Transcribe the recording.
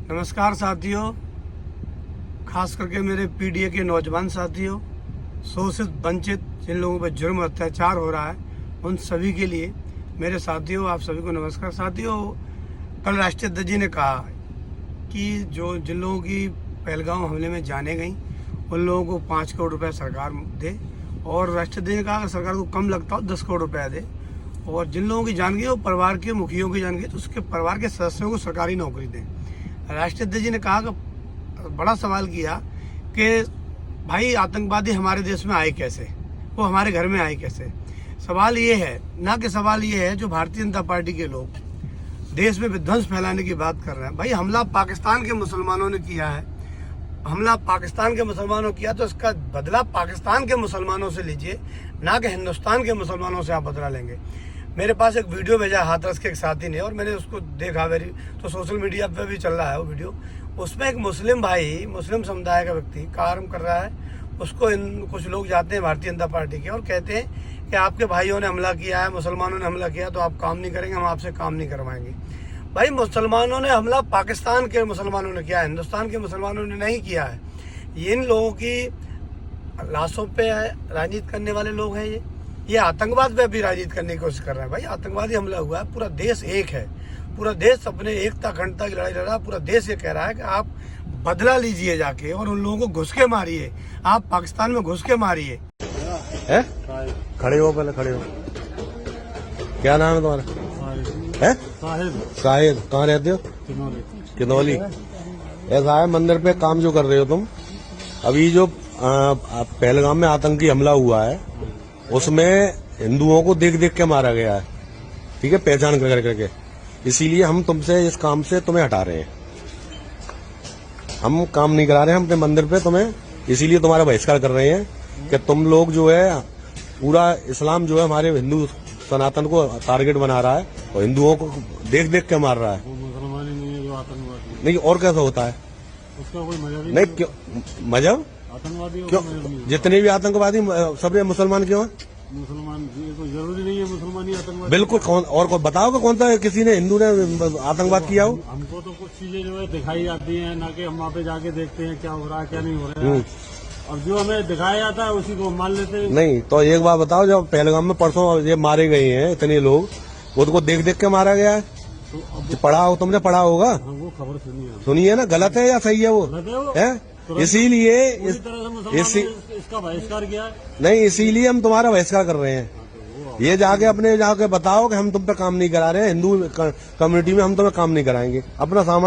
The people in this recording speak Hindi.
नमस्कार साथियों, खास करके मेरे पीडीए के नौजवान साथियों, शोषित वंचित जिन लोगों पर जुर्म अत्याचार हो रहा है उन सभी के लिए मेरे साथियों, आप सभी को नमस्कार। साथियों, कल राष्ट्रीय अध्यक्ष जी ने कहा कि जिन लोगों की पहलगाम हमले में जाने गई उन लोगों को 5 करोड़ रुपए सरकार दे, और राष्ट्रीय अध्यक्ष ने कहा कि सरकार को कम लगता हो 10 करोड़ रुपया दे, और जिन लोगों की जान गई वो परिवार के मुखियों की जान गई तो उसके परिवार के सदस्यों को सरकारी नौकरी दें। राष्ट्रीय अध्यक्ष जी ने कहा कि बड़ा सवाल किया कि भाई आतंकवादी हमारे देश में आए कैसे, वो हमारे घर में आए कैसे। सवाल ये है ना कि सवाल ये है जो भारतीय जनता पार्टी के लोग देश में विध्वंस फैलाने की बात कर रहे हैं। भाई हमला पाकिस्तान के मुसलमानों ने किया है, हमला पाकिस्तान के मुसलमानों किया तो इसका बदला पाकिस्तान के मुसलमानों से लीजिए, ना कि हिंदुस्तान के मुसलमानों से आप बदला लेंगे। मेरे पास एक वीडियो भेजा हाथरस के एक साथी ने और मैंने उसको देखा, तो सोशल मीडिया पे भी चल रहा है वो वीडियो। उसमें एक मुस्लिम भाई, मुस्लिम समुदाय का व्यक्ति कार्य कर रहा है, उसको कुछ लोग जाते हैं भारतीय जनता पार्टी के और कहते हैं कि आपके भाइयों ने हमला किया है, मुसलमानों ने हमला किया तो आप काम नहीं करेंगे, हम आपसे काम नहीं करवाएंगे। भाई मुसलमानों ने हमला पाकिस्तान के मुसलमानों ने किया है, हिंदुस्तान के मुसलमानों ने नहीं किया है। इन लोगों की लाशों पे राजनीति करने वाले लोग हैं। ये आतंकवाद पे भी राजनीति करने की कोशिश कर रहे हैं। भाई आतंकवादी हमला हुआ है, पूरा देश एक है, पूरा देश अपने एकता अखंडता की लड़ाई लड़ रहा है। पूरा देश ये कह रहा है कि आप बदला लीजिए जाके और उन लोगों को घुस के मारिए, आप पाकिस्तान में घुस के मारिए। खड़े हो, पहले खड़े हो। क्या नाम है तुम्हारा? साहिद। कहाँ रहते हो? किनौली। ऐसा है, मंदिर पे काम जो कर रहे हो तुम, अभी जो पहलगाम में आतंकी हमला हुआ है उसमें हिंदुओं को देख देख के मारा गया है, ठीक है, पहचान कर करके। इसीलिए हम तुमसे इस काम से तुम्हें हटा रहे हैं, हम काम नहीं करा रहे हैं हम अपने मंदिर पे तुम्हें, इसीलिए तुम्हारा बहिष्कार कर रहे हैं कि तुम लोग जो है पूरा इस्लाम जो है हमारे हिंदू सनातन को टारगेट बना रहा है और हिंदुओं को देख देख के मार रहा है। मुसलमान ही नहीं है जो आतंकवादी। नहीं, और कैसा होता है? उसका कोई मजहब नहीं, क्यों मजहब? आतंकवादी क्यों? जितने भी आतंकवादी सब मुसलमान क्यों है? मुसलमान, ये तो जरूरी नहीं है मुसलमान ही आतंकवादी। बिल्कुल। और को बताओ कि कौन सा किसी ने हिंदू ने आतंकवाद किया हो? हमको तो कुछ चीजें जो है दिखाई जाती हैं, ना कि हम वहाँ पे जाके देखते हैं क्या हो रहा है क्या नहीं हो रहा है। अब जो हमें दिखाया जाता है उसी को मान लेते हैं। नहीं तो एक बात बताओ, जब पहलगाम में परसों ये मारे गए हैं इतने लोग, वो तो देख देख के मारा गया है, तो अब पढ़ा हो, तुमने पढ़ा होगा, वो खबर सुनी है ना? गलत है या सही है वो? है, इसीलिए इसका बहिष्कार किया। नहीं, इसीलिए हम तुम्हारा बहिष्कार कर रहे हैं। ये जाके अपने जाके बताओ कि हम तुम पे काम नहीं करा रहे हैं, हिंदू कम्युनिटी में हम तुम्हें काम नहीं कराएंगे, अपना सामान